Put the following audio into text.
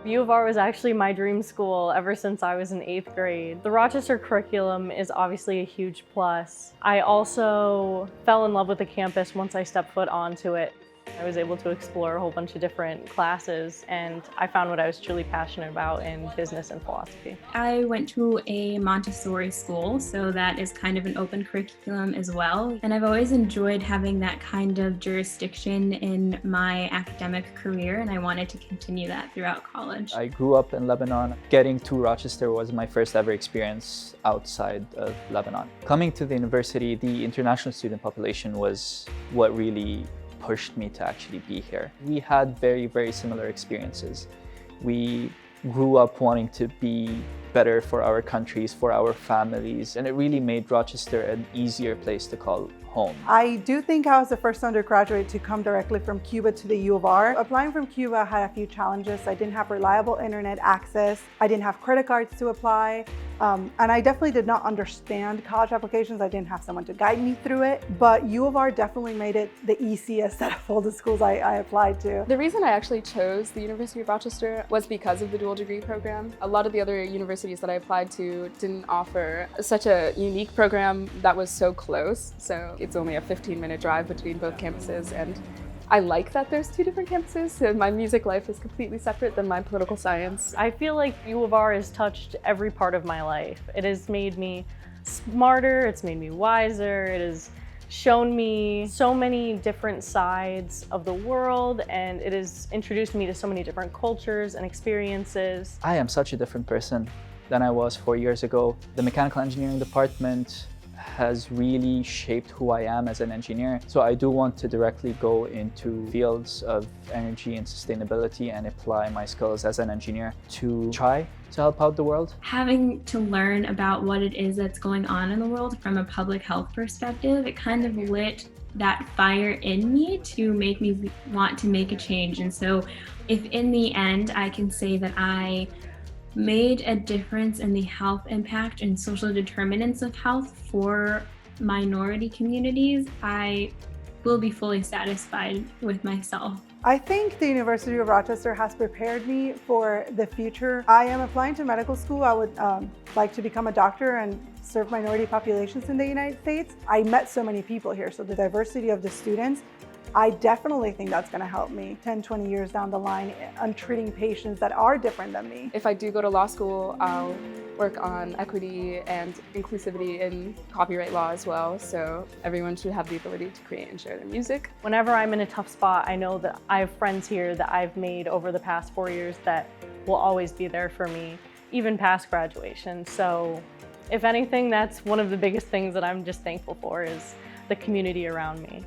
U of R was actually my dream school ever since I was in 8th grade. The Rochester curriculum is obviously a huge plus. I also fell in love with the campus once I stepped foot onto it. I was able to explore a whole bunch of different classes, and I found what I was truly passionate about in business and philosophy. I went to a Montessori school, so that is kind of an open curriculum as well. And I've always enjoyed having that kind of jurisdiction in my academic career, and I wanted to continue that throughout college. I grew up in Lebanon. Getting to Rochester was my first ever experience outside of Lebanon. Coming to the university, the international student population was what really pushed me to actually be here. We had very, very similar experiences. We grew up wanting to be better for our countries, for our families, and it really made Rochester an easier place to call home. I do think I was the first undergraduate to come directly from Cuba to the U of R. Applying from Cuba had a few challenges. I didn't have reliable internet access. I didn't have credit cards to apply. And I definitely did not understand college applications. I didn't have someone to guide me through it. But U of R definitely made it the easiest out of all the schools I applied to. The reason I actually chose the University of Rochester was because of the dual degree program. A lot of the other universities that I applied to didn't offer such a unique program that was so close. So it's only a 15-minute drive between both campuses, and I like that there's two different campuses, so my music life is completely separate than my political science. I feel like U of R has touched every part of my life. It has made me smarter, it's made me wiser, it has shown me so many different sides of the world, and it has introduced me to so many different cultures and experiences. I am such a different person than I was 4 years ago. The mechanical engineering department has really shaped who I am as an engineer. So I do want to directly go into fields of energy and sustainability and apply my skills as an engineer to try to help out the world. Having to learn about what it is that's going on in the world from a public health perspective, it kind of lit that fire in me to make me want to make a change. And so if in the end I can say that I made a difference in the health impact and social determinants of health for minority communities, I will be fully satisfied with myself. I think the University of Rochester has prepared me for the future. I am applying to medical school. I would like to become a doctor and serve minority populations in the United States. I met so many people here, so the diversity of the students, I definitely think that's going to help me 10, 20 years down the line on treating patients that are different than me. If I do go to law school, I'll work on equity and inclusivity in copyright law as well, so everyone should have the ability to create and share their music. Whenever I'm in a tough spot, I know that I have friends here that I've made over the past 4 years that will always be there for me, even past graduation. So if anything, that's one of the biggest things that I'm just thankful for is the community around me.